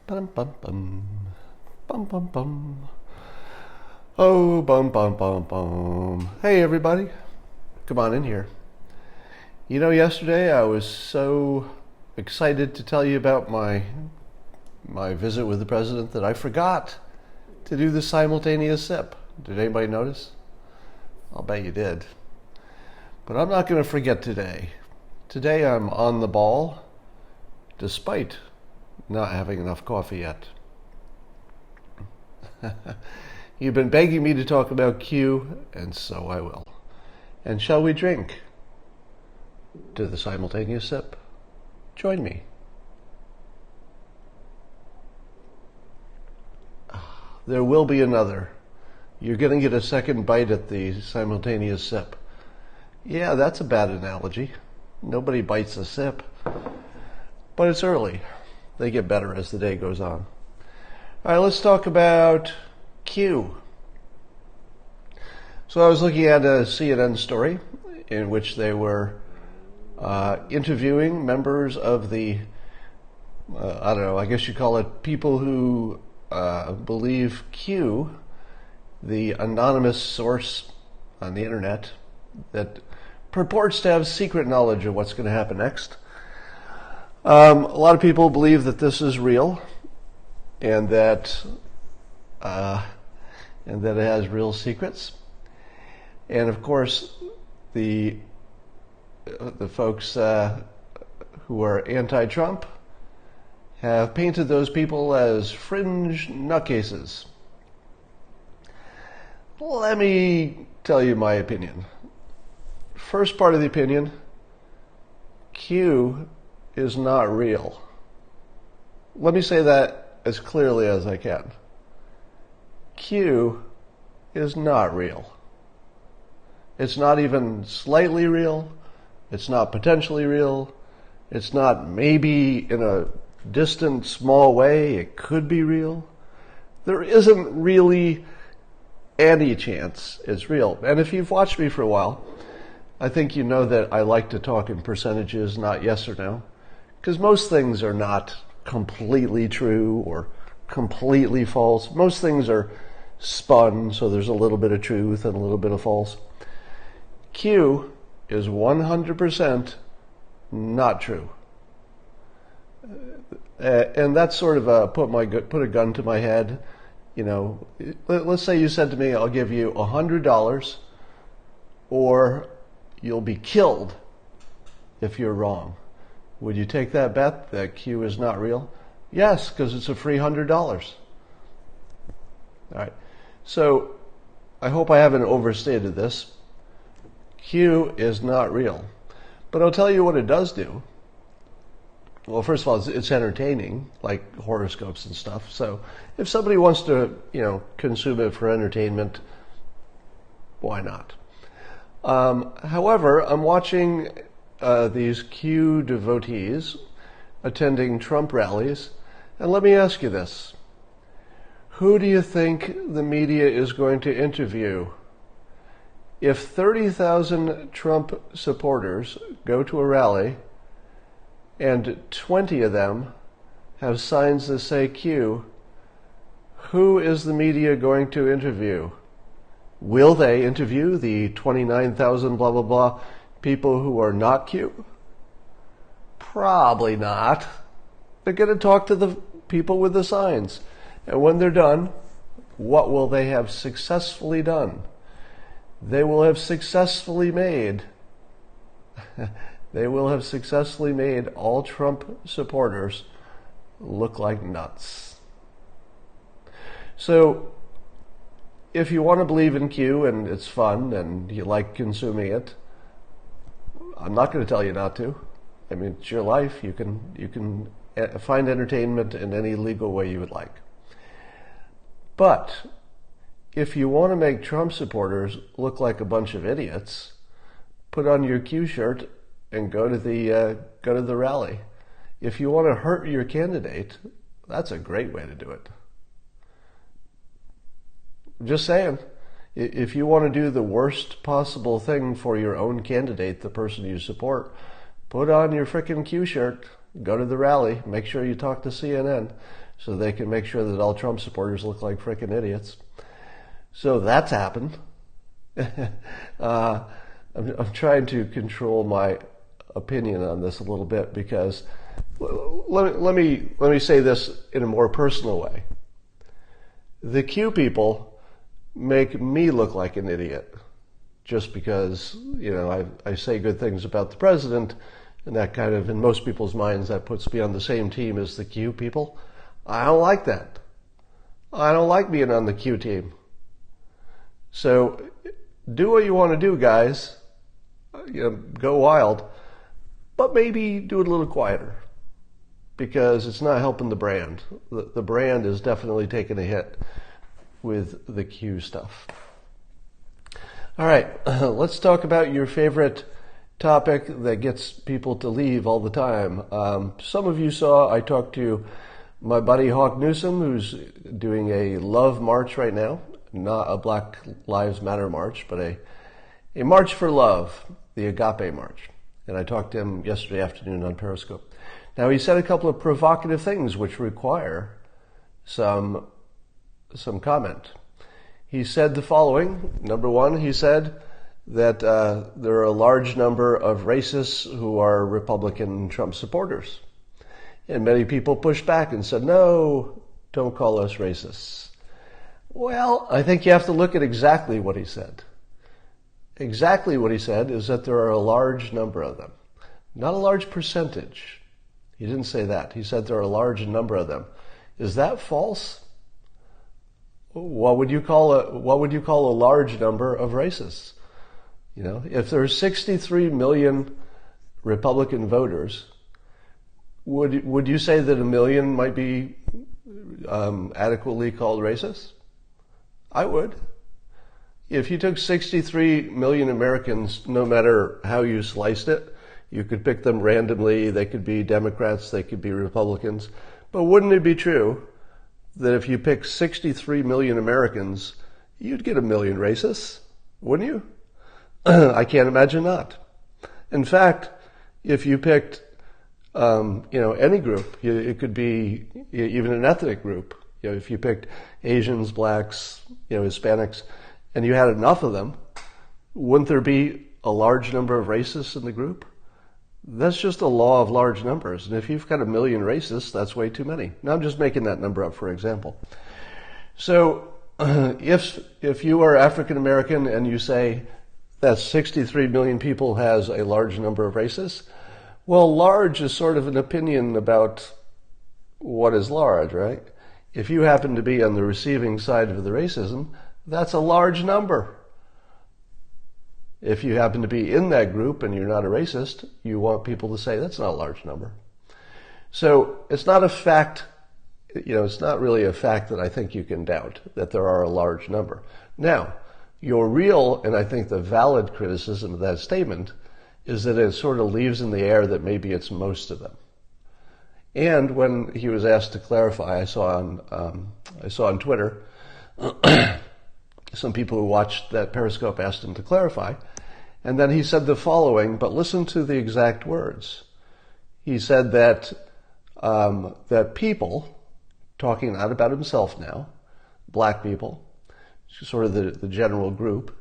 Bum bum bum. Bum bum bum. Oh, bum bum bum bum. Hey everybody, come on in here. You know, yesterday I was so excited to tell you about my visit with the president that I forgot to do the simultaneous sip. Did anybody notice? I'll bet you did. But I'm not going to forget today. Today I'm on the ball, despite not having enough coffee yet. You've been begging me to talk about Q, and so I will. And shall we drink to the simultaneous sip? Join me. There will be another. You're going to get a second bite at the simultaneous sip. Yeah, that's a bad analogy. Nobody bites a sip. But it's early. They get better as the day goes on. All right, let's talk about Q. So I was looking at a CNN story in which they were interviewing members of the, I don't know, I guess you call it people who believe Q, the anonymous source on the internet that purports to have secret knowledge of what's going to happen next. A lot of people believe that this is real, and that it has real secrets. And of course, the folks who are anti-Trump have painted those people as fringe nutcases. Let me tell you my opinion. First part of the opinion, Q is not real. Let me say that as clearly as I can. Q is not real. It's not even slightly real. It's not potentially real. It's not maybe in a distant, small way it could be real. There isn't really any chance it's real. And if you've watched me for a while, I think you know that I like to talk in percentages, not yes or no. Because most things are not completely true or completely false. Most things are spun, so there's a little bit of truth and a little bit of false. Q is 100% not true. And that's sort of put a gun to my head. You know, let's say you said to me, I'll give you $100 or you'll be killed if you're wrong. Would you take that bet that Q is not real? Yes, because it's a free $100. All right. So I hope I haven't overstated this. Q is not real. But I'll tell you what it does do. Well, first of all, it's entertaining, like horoscopes and stuff. So if somebody wants to, consume it for entertainment, why not? However, I'm watching these Q devotees attending Trump rallies, and let me ask you this. Who do you think the media is going to interview? If 30,000 Trump supporters go to a rally and 20 of them have signs that say Q, who is the media going to interview? Will they interview the 29,000 blah, blah, blah people who are not Q? Probably not. They're going to talk to the people with the signs. And when they're done, what will they have successfully done? They will have successfully made all Trump supporters look like nuts. So if you want to believe in Q and it's fun and you like consuming it, I'm not going to tell you not to. I mean, it's your life. You can find entertainment in any legal way you would like. But if you want to make Trump supporters look like a bunch of idiots, put on your Q shirt and go to the rally. If you want to hurt your candidate, that's a great way to do it. Just saying. If you want to do the worst possible thing for your own candidate, the person you support, put on your frickin' Q shirt, go to the rally, make sure you talk to CNN. so they can make sure that all Trump supporters look like frickin' idiots. So that's happened. I'm trying to control my opinion on this a little bit because let me say this in a more personal way. The Q people make me look like an idiot just because, I say good things about the president, and that kind of, in most people's minds, that puts me on the same team as the Q people. I don't like that. I don't like being on the Q team. So do what you want to do, guys. Go wild, but maybe do it a little quieter because it's not helping the brand. The brand is definitely taking a hit with the Q stuff. All right, let's talk about your favorite topic that gets people to leave all the time. Some of you saw I talked to my buddy Hawk Newsom, who's doing a love march right now, not a Black Lives Matter march, but a march for love, the Agape March. And I talked to him yesterday afternoon on Periscope. Now, he said a couple of provocative things which require some comment. He said the following. Number one, he said that there are a large number of racists who are Republican Trump supporters. And many people pushed back and said, no, don't call us racists. Well, I think you have to look at exactly what he said. Exactly what he said is that there are a large number of them. Not a large percentage. He didn't say that. He said there are a large number of them. Is that false? What would you call a large number of racists? If there's 63 million Republican voters, would you say that 1 million might be adequately called racist? I would. If you took 63 million Americans, no matter how you sliced it, you could pick them randomly. They could be Democrats, they could be Republicans. But wouldn't it be true that if you pick 63 million Americans, you'd get 1 million racists? Wouldn't you? I can't imagine not. In fact, if you picked, any group, it could be even an ethnic group. If you picked Asians, blacks, Hispanics, and you had enough of them, wouldn't there be a large number of racists in the group? That's just a law of large numbers. And if you've got 1 million racists, that's way too many. Now, I'm just making that number up for example. So if you are African American and you say that 63 million people has a large number of racists, well, large is sort of an opinion about what is large, right? If you happen to be on the receiving side of the racism, that's a large number. If you happen to be in that group and you're not a racist, you want people to say that's not a large number. So it's not a fact, it's not really a fact that I think you can doubt, that there are a large number. Now, your real, and I think the valid criticism of that statement is that it sort of leaves in the air that maybe it's most of them. And when he was asked to clarify, I saw on Twitter, some people who watched that Periscope asked him to clarify, and then he said the following, but listen to the exact words. He said that that people, talking not about himself now, black people, sort of the general group,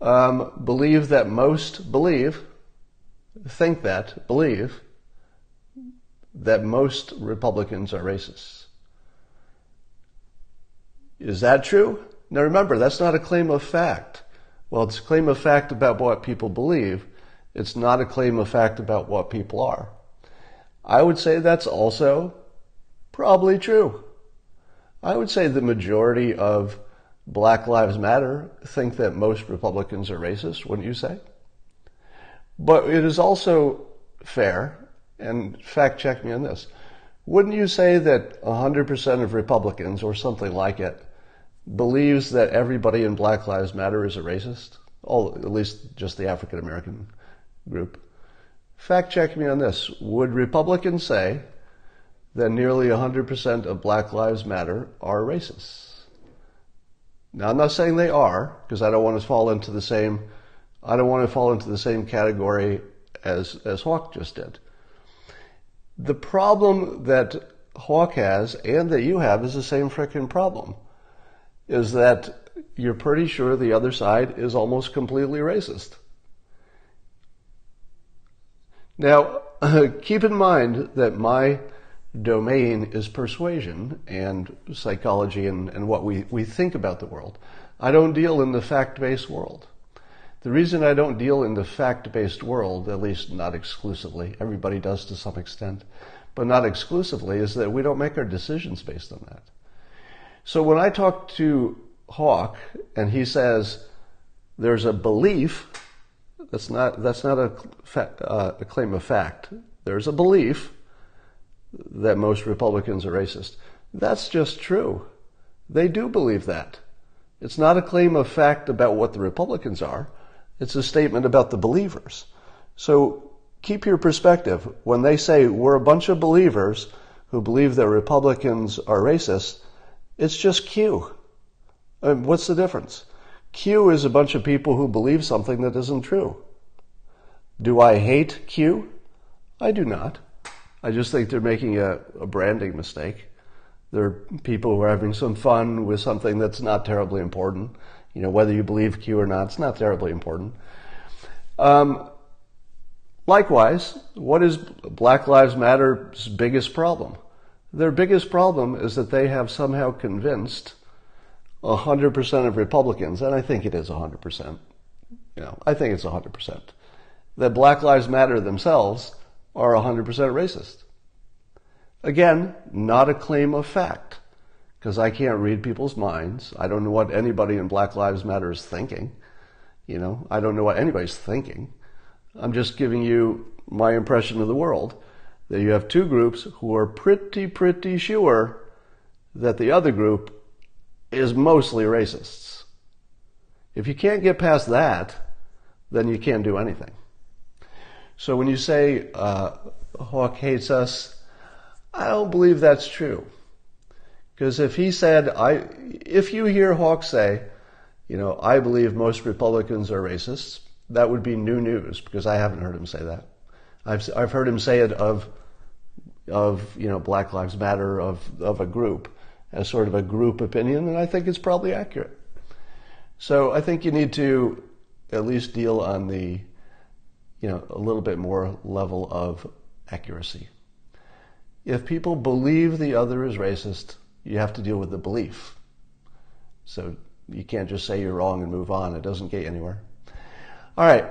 believe that most Republicans are racists. Is that true? Now remember, that's not a claim of fact. Well, it's a claim of fact about what people believe. It's not a claim of fact about what people are. I would say that's also probably true. I would say the majority of Black Lives Matter think that most Republicans are racist, wouldn't you say? But it is also fair, and fact check me on this, wouldn't you say that 100% of Republicans, or something like it, believes that everybody in Black Lives Matter is a racist? At least just the African American group. Fact check me on this. Would Republicans say that nearly 100% of Black Lives Matter are racists? Now, I'm not saying they are, because I don't want to fall into the same category as Hawk just did. The problem that Hawk has and that you have is the same frickin' problem, is that you're pretty sure the other side is almost completely racist. Now, keep in mind that my domain is persuasion and psychology and what we think about the world. I don't deal in the fact-based world. The reason I don't deal in the fact-based world, at least not exclusively, everybody does to some extent, but not exclusively, is that we don't make our decisions based on that. So when I talk to Hawk and he says there's a belief, that's not a claim of fact. There's a belief that most Republicans are racist. That's just true. They do believe that. It's not a claim of fact about what the Republicans are. It's a statement about the believers. So keep your perspective. When they say we're a bunch of believers who believe that Republicans are racist, it's just Q. What's the difference? Q is a bunch of people who believe something that isn't true. Do I hate Q? I do not. I just think they're making a branding mistake. They're people who are having some fun with something that's not terribly important. You know, whether you believe Q or not, it's not terribly important. Likewise, what is Black Lives Matter's biggest problem? Their biggest problem is that they have somehow convinced 100% of Republicans, and I think it is 100%, I think it's 100%, that Black Lives Matter themselves are 100% racist. Again, not a claim of fact, because I can't read people's minds. I don't know what anybody in Black Lives Matter is thinking. I don't know what anybody's thinking. I'm just giving you my impression of the world, that you have two groups who are pretty sure that the other group is mostly racists. If you can't get past that, then you can't do anything. So when you say Hawk hates us, I don't believe that's true. Because if he said, if you hear Hawk say, I believe most Republicans are racists, that would be new news, because I haven't heard him say that. I've heard him say it of Black Lives Matter, of a group, as sort of a group opinion, and I think it's probably accurate. So I think you need to at least deal on the, a little bit more level of accuracy. If people believe the other is racist, you have to deal with the belief. So you can't just say you're wrong and move on. It doesn't get you anywhere. All right.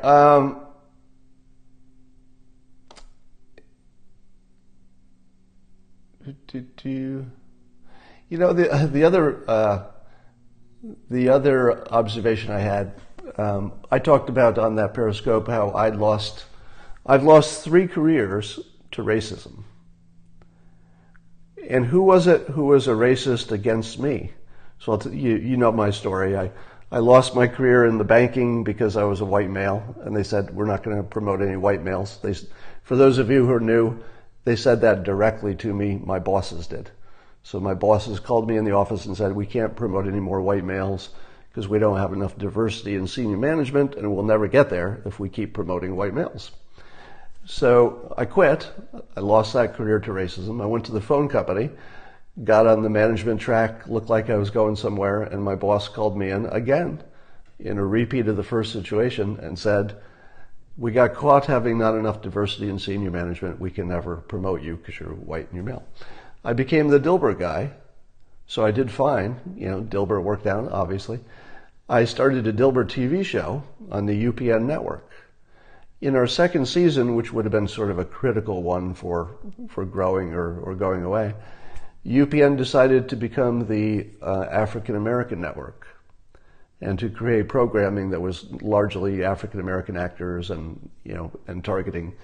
The other observation I had, I talked about on that Periscope how I've lost 3 careers to racism. And who was it who was a racist against me? So you know my story. I lost my career in the banking because I was a white male, and they said, we're not going to promote any white males. For those of you who are new, they said that directly to me. My bosses did. So my bosses called me in the office and said, we can't promote any more white males because we don't have enough diversity in senior management, and we'll never get there if we keep promoting white males. So I quit. I lost that career to racism. I went to the phone company, got on the management track, looked like I was going somewhere, and my boss called me in again in a repeat of the first situation and said, we got caught having not enough diversity in senior management. We can never promote you because you're white and you're male. I became the Dilbert guy, so I did fine. Dilbert worked out, obviously. I started a Dilbert TV show on the UPN network. In our second season, which would have been sort of a critical one for growing or going away, UPN decided to become the African American network and to create programming that was largely African American actors and targeting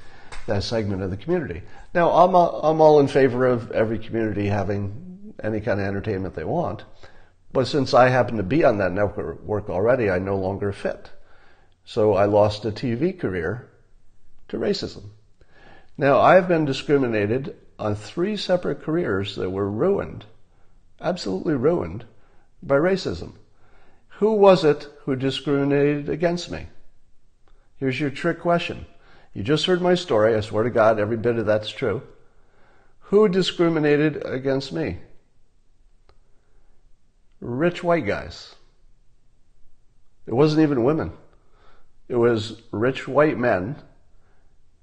that segment of the community. Now, I'm all in favor of every community having any kind of entertainment they want, but since I happen to be on that network already, I no longer fit. So I lost a TV career to racism. Now, I've been discriminated on 3 separate careers that were ruined, absolutely ruined, by racism. Who was it who discriminated against me? Here's your trick question. You just heard my story. I swear to God, every bit of that's true. Who discriminated against me? Rich white guys. It wasn't even women. It was rich white men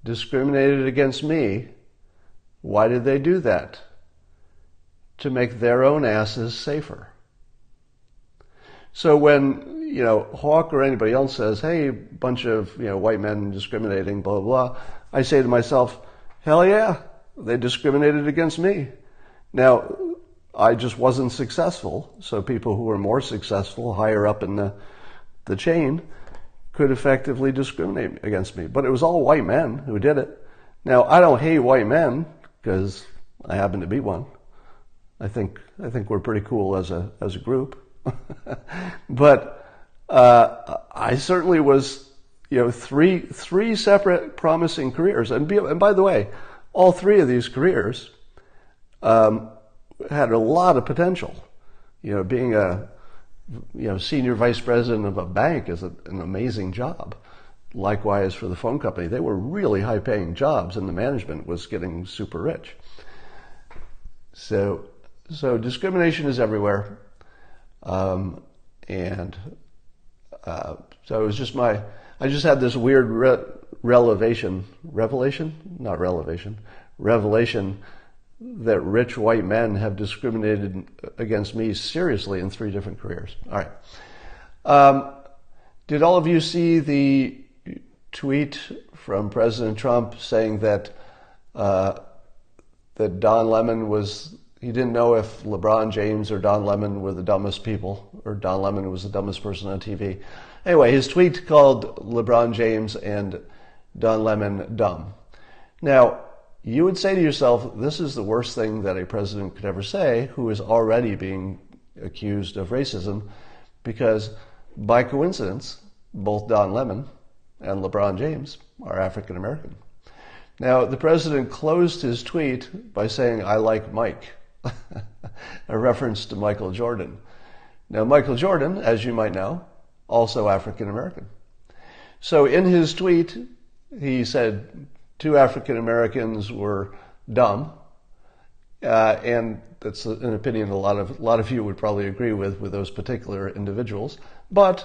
discriminated against me. Why did they do that? To make their own asses safer. So when, Hawk or anybody else says, hey, bunch of, white men discriminating, blah, blah, blah, I say to myself, hell yeah, they discriminated against me. Now, I just wasn't successful, so people who were more successful, higher up in the chain, could effectively discriminate against me. But it was all white men who did it. Now, I don't hate white men, because I happen to be one. I think we're pretty cool as a group. But I certainly was, three separate promising careers. And by the way, all three of these careers had a lot of potential. Being a senior vice president of a bank is an amazing job. Likewise for the phone company. They were really high-paying jobs, and the management was getting super rich. So discrimination is everywhere. So it was just I just had this weird revelation that rich white men have discriminated against me seriously in 3 different careers. All right. Did all of you see the tweet from President Trump saying that Don Lemon he didn't know if LeBron James or Don Lemon were the dumbest people, or Don Lemon was the dumbest person on TV. Anyway, his tweet called LeBron James and Don Lemon dumb. Now, you would say to yourself, this is the worst thing that a president could ever say, who is already being accused of racism, because by coincidence, both Don Lemon and LeBron James are African American. Now, the president closed his tweet by saying, I like Mike, a reference to Michael Jordan. Now, Michael Jordan, as you might know, also African American. So in his tweet, he said 2 African Americans were dumb, and that's an opinion a lot of you would probably agree with those particular individuals. But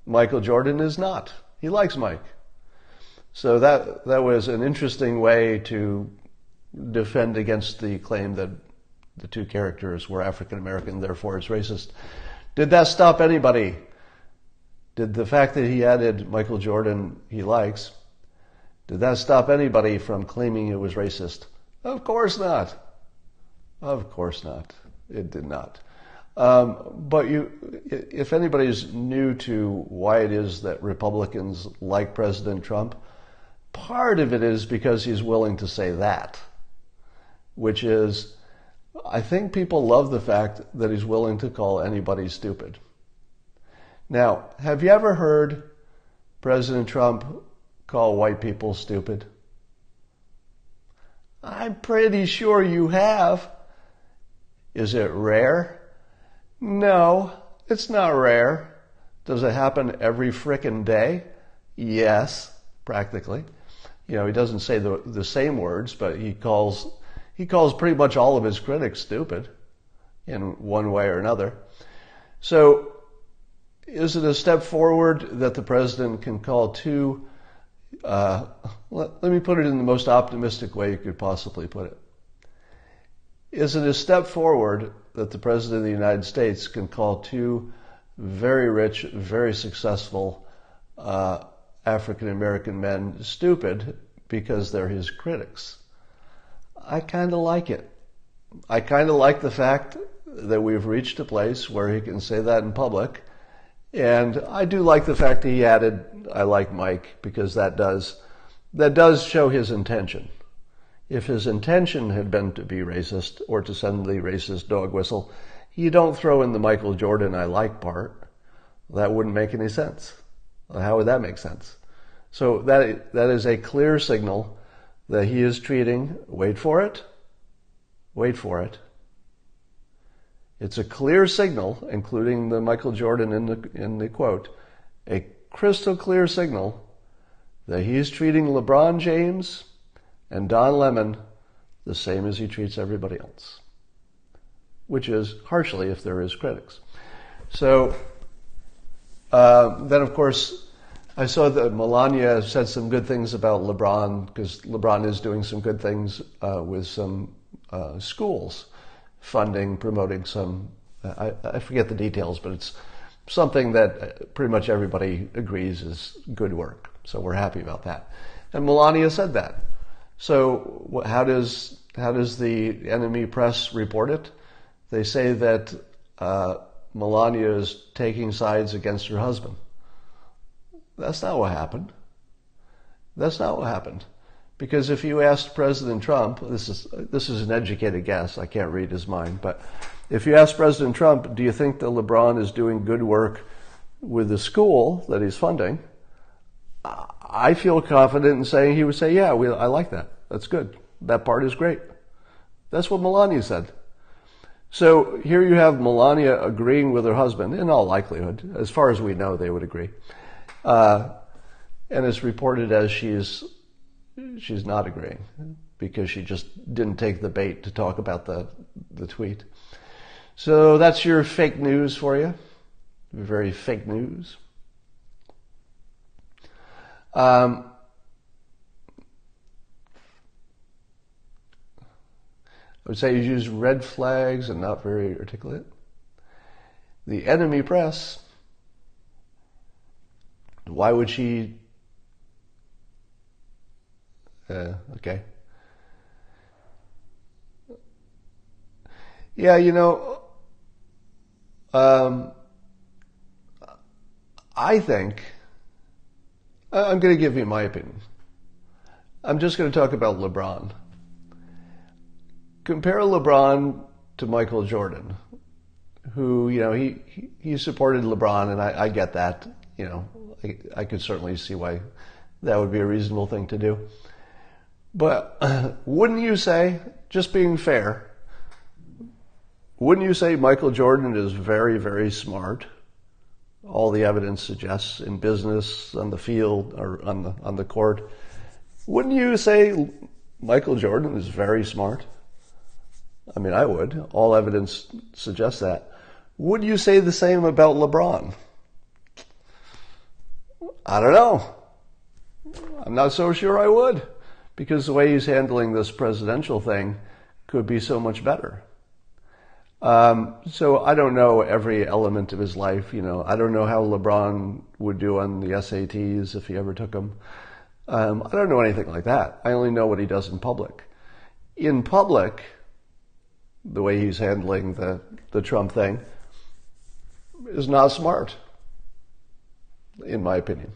Michael Jordan is not. He likes Mike. So that was an interesting way to defend against the claim that the 2 characters were African American, therefore it's racist. Did that stop anybody? Did the fact that he added Michael Jordan he likes, did that stop anybody from claiming it was racist? Of course not. Of course not. It did not. But if anybody's new to why it is that Republicans like President Trump, part of it is because he's willing to say that, which is, I think people love the fact that he's willing to call anybody stupid. Now, have you ever heard President Trump call white people stupid? I'm pretty sure you have. Is it rare? No, it's not rare. Does it happen every frickin' day? Yes, practically. He doesn't say the same words, but he calls pretty much all of his critics stupid in one way or another. So is it a step forward that the president can call 2, let me put it in the most optimistic way you could possibly put it. Is it a step forward that the president of the United States can call 2 very rich, very successful African American men stupid because they're his critics? I kind of like it. I kind of like the fact that we've reached a place where he can say that in public. And I do like the fact that he added, I like Mike, because that does show his intention. If his intention had been to be racist or to send the racist dog whistle, you don't throw in the Michael Jordan I like part. That wouldn't make any sense. How would that make sense? So that is a clear signal that he is treating, wait for it, it's a clear signal, including the Michael Jordan in the quote, a crystal clear signal that he is treating LeBron James and Don Lemon the same as he treats everybody else, which is harshly if there is critics. So then, of course, I saw that Melania said some good things about LeBron, because LeBron is doing some good things with some schools, funding, promoting some, I forget the details, but it's something that pretty much everybody agrees is good work. So we're happy about that. And Melania said that. So how does the enemy press report it? They say that Melania is taking sides against her husband. That's not what happened. That's not what happened. Because if you asked President Trump, this is an educated guess, I can't read his mind, but if you ask President Trump, do you think that LeBron is doing good work with the school that he's funding? I feel confident in saying he would say, yeah, I like that. That's good. That part is great. That's what Melania said. So here you have Melania agreeing with her husband, in all likelihood. As far as we know, they would agree. And it's reported as she's not agreeing because she just didn't take the bait to talk about the tweet. So that's your fake news for you. Very fake news. I would say you use red flags and not very articulate. The enemy press, why would she... okay. Yeah, I think, I'm going to give you my opinion. I'm just going to talk about LeBron. Compare LeBron to Michael Jordan, who, he supported LeBron, and I get that. I could certainly see why that would be a reasonable thing to do. But wouldn't you say, just being fair, wouldn't you say Michael Jordan is very, very smart? All the evidence suggests in business, on the field, or on the court. Wouldn't you say Michael Jordan is very smart? I mean, I would. All evidence suggests that. Would you say the same about LeBron? I don't know. I'm not so sure I would, because the way he's handling this presidential thing could be so much better. So I don't know every element of his life. I don't know how LeBron would do on the SATs if he ever took them. I don't know anything like that. I only know what he does in public. In public, the way he's handling the Trump thing is not smart, in my opinion.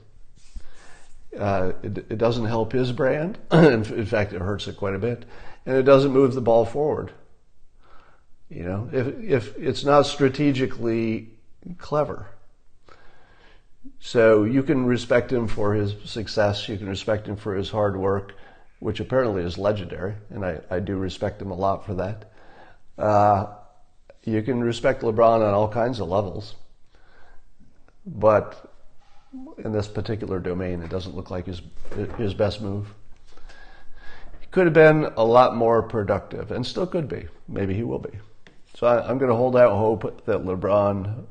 It doesn't help his brand. In fact, it hurts it quite a bit. And it doesn't move the ball forward. If it's not strategically clever. So you can respect him for his success. You can respect him for his hard work, which apparently is legendary. And I do respect him a lot for that. You can respect LeBron on all kinds of levels. But in this particular domain, it doesn't look like his best move. He could have been a lot more productive, and still could be. Maybe he will be. So I'm going to hold out hope that LeBron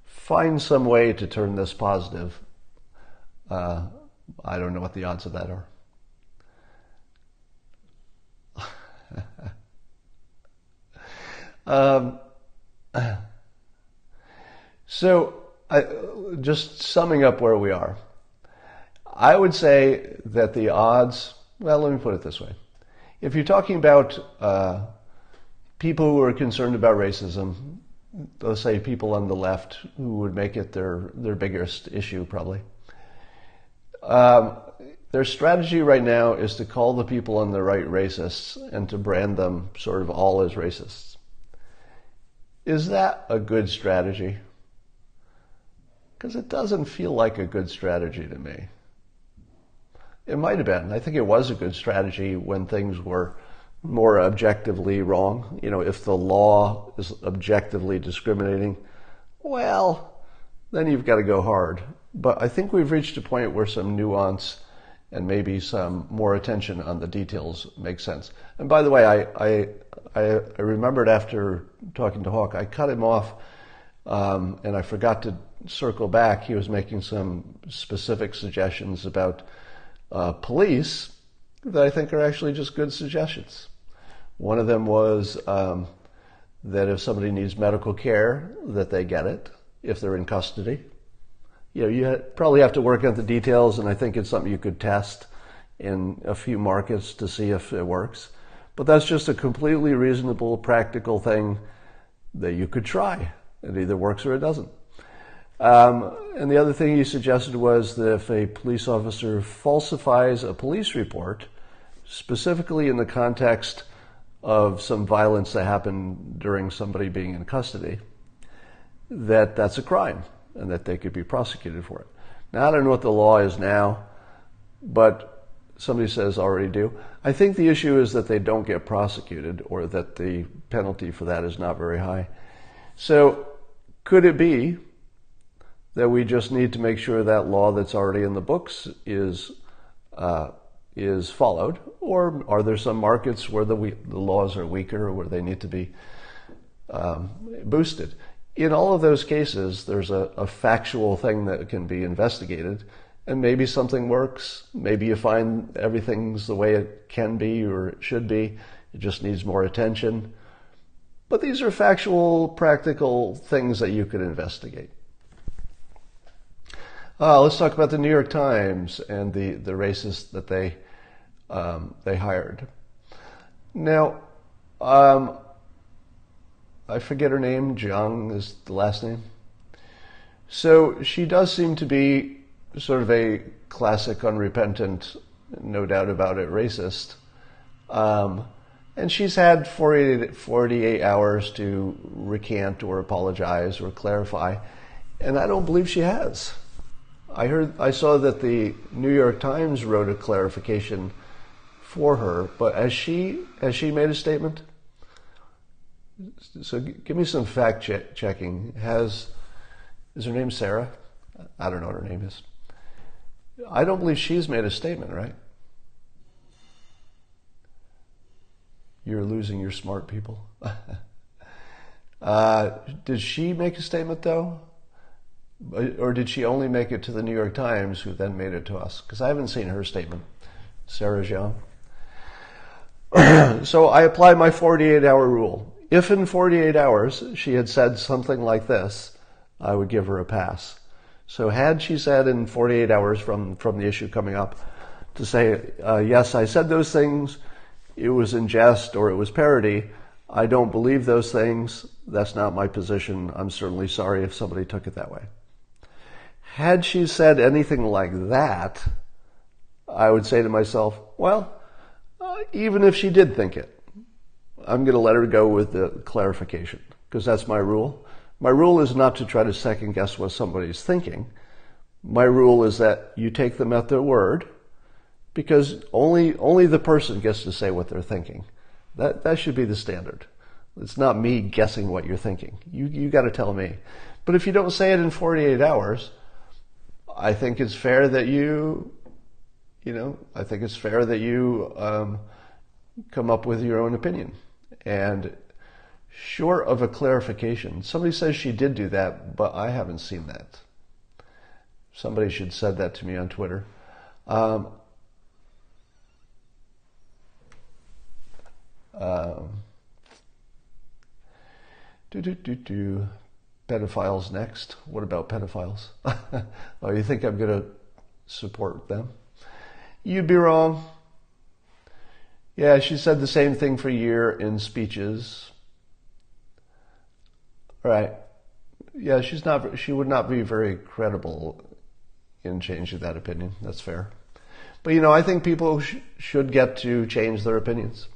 finds some way to turn this positive. I don't know what the odds of that are. So, just summing up where we are, I would say that the odds, well, let me put it this way. If you're talking about people who are concerned about racism, let's say people on the left who would make it their biggest issue probably, their strategy right now is to call the people on the right racists and to brand them sort of all as racists. Is that a good strategy? Because it doesn't feel like a good strategy to me. It might have been. I think it was a good strategy when things were more objectively wrong. If the law is objectively discriminating, well, then you've got to go hard. But I think we've reached a point where some nuance and maybe some more attention on the details makes sense. And by the way, I remembered after talking to Hawk, I cut him off, and I forgot to circle back. He was making some specific suggestions about police that I think are actually just good suggestions. One of them was that if somebody needs medical care, that they get it if they're in custody. You probably have to work out the details, and I think it's something you could test in a few markets to see if it works. But that's just a completely reasonable, practical thing that you could try. It either works or it doesn't. And the other thing he suggested was that if a police officer falsifies a police report, specifically in the context of some violence that happened during somebody being in custody, that's a crime and that they could be prosecuted for it. Now, I don't know what the law is now, but somebody says already do. I think the issue is that they don't get prosecuted, or that the penalty for that is not very high. So could it be that we just need to make sure that law that's already in the books is followed? Or are there some markets where the laws are weaker, or where they need to be boosted? In all of those cases, there's a factual thing that can be investigated, and maybe something works. Maybe you find everything's the way it can be or it should be. It just needs more attention. But these are factual, practical things that you could investigate. Let's talk about the New York Times and the racist that they hired. Now, I forget her name. Jeong is the last name. So she does seem to be sort of a classic, unrepentant, no doubt about it, racist. And she's had 48 hours to recant or apologize or clarify, and I don't believe she has. I saw that the New York Times wrote a clarification for her, but has she made a statement? So give me some fact checking. Is her name Sarah? I don't know what her name is. I don't believe she's made a statement, right? You're losing your smart people. Did she make a statement, though? Or did she only make it to the New York Times, who then made it to us? Because I haven't seen her statement. Sarah Jeong. So I apply my 48-hour rule. If in 48 hours she had said something like this, I would give her a pass. So had she said in 48 hours from the issue coming up to say, yes, I said those things, it was in jest or it was parody, I don't believe those things, that's not my position, I'm certainly sorry if somebody took it that way. Had she said anything like that, I would say to myself, well, even if she did think it, I'm going to let her go with the clarification, because that's my rule. My rule is not to try to second guess what somebody's thinking. My rule is that you take them at their word, because only the person gets to say what they're thinking. That should be the standard. It's not me guessing what you're thinking. You got to tell me. But if you don't say it in 48 hours, I think it's fair that you come up with your own opinion. And short of a clarification, somebody says she did do that, but I haven't seen that. Somebody should have said that to me on Twitter. Pedophiles next. What about pedophiles? Oh, you think I'm going to support them? You'd be wrong. Yeah, she said the same thing for a year in speeches. Right. Yeah, she would not be very credible in changing that opinion. That's fair. But, I think people should get to change their opinions.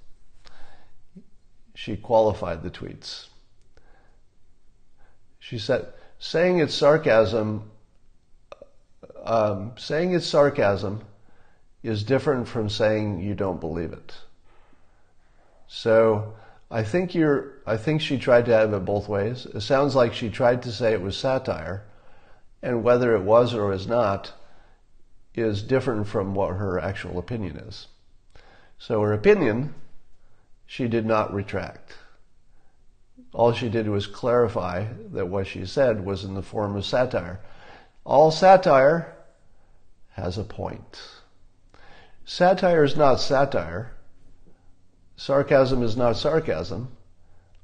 She qualified the tweets. She said, saying it's sarcasm is different from saying you don't believe it. So I think she tried to have it both ways. It sounds like she tried to say it was satire, and whether it was or was not, is different from what her actual opinion is. So her opinion, she did not retract. All she did was clarify that what she said was in the form of satire. All satire has a point. Satire is not satire. Sarcasm is not sarcasm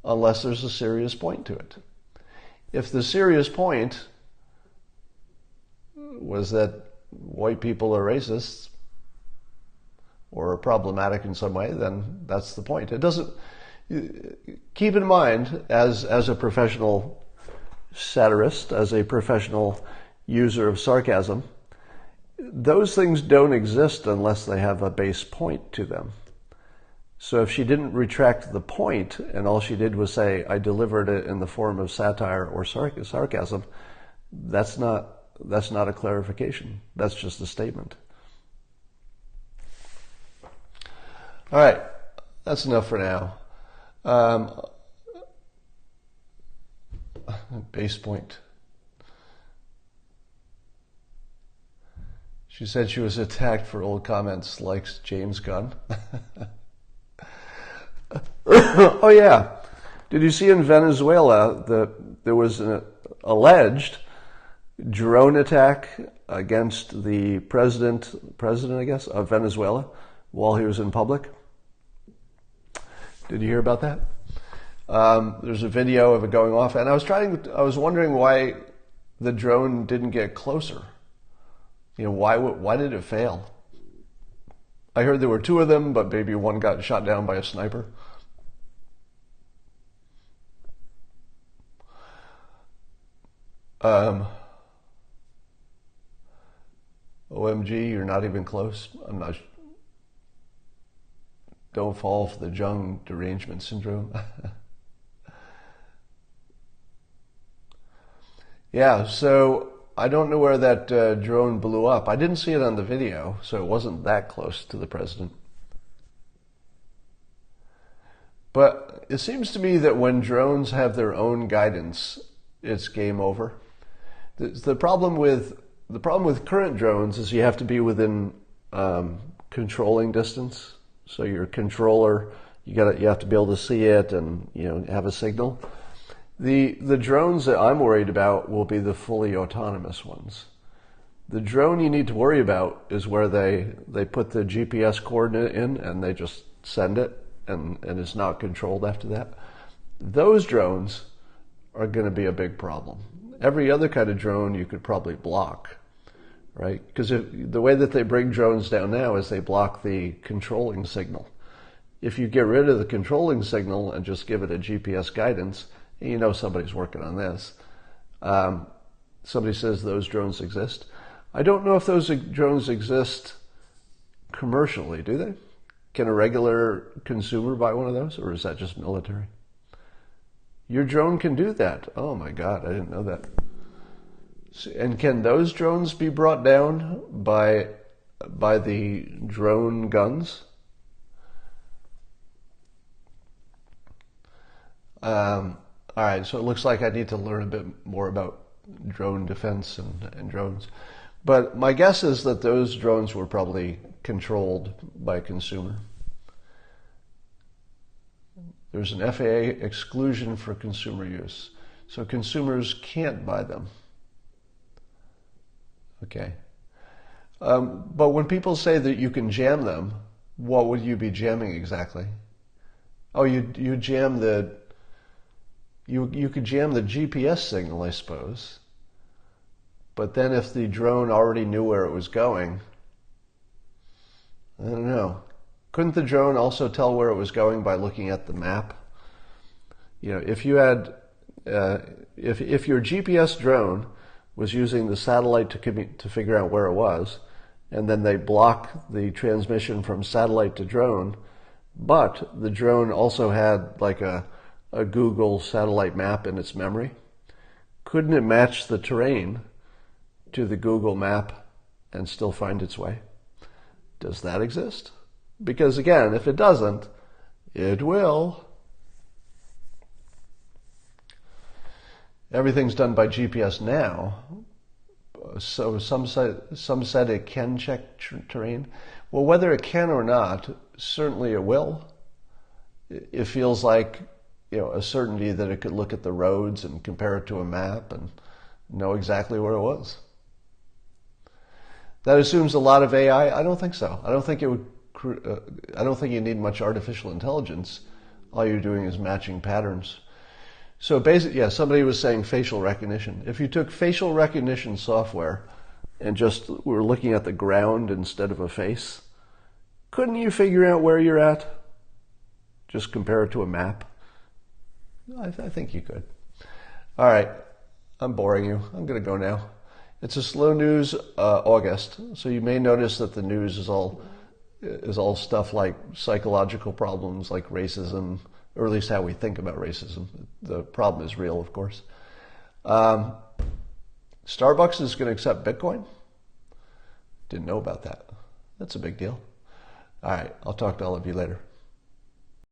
unless there's a serious point to it. If the serious point was that white people are racists or are problematic in some way, then that's the point. It doesn't. Keep in mind, as a professional satirist, as a professional user of sarcasm, those things don't exist unless they have a base point to them. So if she didn't retract the point and all she did was say, I delivered it in the form of satire or sarcasm, that's not a clarification. That's just a statement. All right, that's enough for now. Base point. She said she was attacked for old comments, likes James Gunn. Oh yeah. Did you see in Venezuela that there was an alleged drone attack against the president, I guess, of Venezuela while he was in public? Did you hear about that? There's a video of it going off, and I was wondering why the drone didn't get closer. You know, why did it fail? I heard there were two of them, but maybe one got shot down by a sniper. OMG, you're not even close. I'm not. Don't fall for the Jeong derangement syndrome. Yeah, so I don't know where that drone blew up. I didn't see it on the video, so it wasn't that close to the president. But it seems to me that when drones have their own guidance, it's game over. The problem with current drones is you have to be within controlling distance. So your controller, you have to be able to see it and have a signal. The drones that I'm worried about will be the fully autonomous ones. The drone you need to worry about is where they put the GPS coordinate in and they just send it and it's not controlled after that. Those drones are going to be a big problem. Every other kind of drone you could probably block, right? Because the way that they bring drones down now is they block the controlling signal. If you get rid of the controlling signal and just give it a GPS guidance, somebody's working on this. Somebody says those drones exist. I don't know if those drones exist commercially, do they? Can a regular consumer buy one of those, or is that just military? Your drone can do that. Oh my God, I didn't know that. And can those drones be brought down by the drone guns? All right, so it looks like I need to learn a bit more about drone defense and drones. But my guess is that those drones were probably controlled by a consumer. There's an FAA exclusion for consumer use. So consumers can't buy them. Okay. But when people say that you can jam them, what would you be jamming exactly? Oh, you jam you could jam the GPS signal, I suppose. But then if the drone already knew where it was going, I don't know. Couldn't the drone also tell where it was going by looking at the map? If you had, if your GPS drone was using the satellite to figure out where it was, and then they block the transmission from satellite to drone, but the drone also had like a Google satellite map in its memory, couldn't it match the terrain to the Google map and still find its way? Does that exist? Because again, if it doesn't, it will. Everything's done by GPS now, So some said it can check terrain. Well, whether it can or not, certainly it will. It feels like, a certainty that it could look at the roads and compare it to a map and know exactly where it was. That assumes a lot of AI. I don't think so. I don't think you need much artificial intelligence. All you're doing is matching patterns. So basically, somebody was saying facial recognition. If you took facial recognition software and just were looking at the ground instead of a face, couldn't you figure out where you're at? Just compare it to a map? I think you could. All right, I'm boring you. I'm going to go now. It's a slow news August, so you may notice that the news is all stuff like psychological problems like racism, or at least how we think about racism. The problem is real, of course. Starbucks is going to accept Bitcoin. Didn't know about that. That's a big deal. All right, I'll talk to all of you later.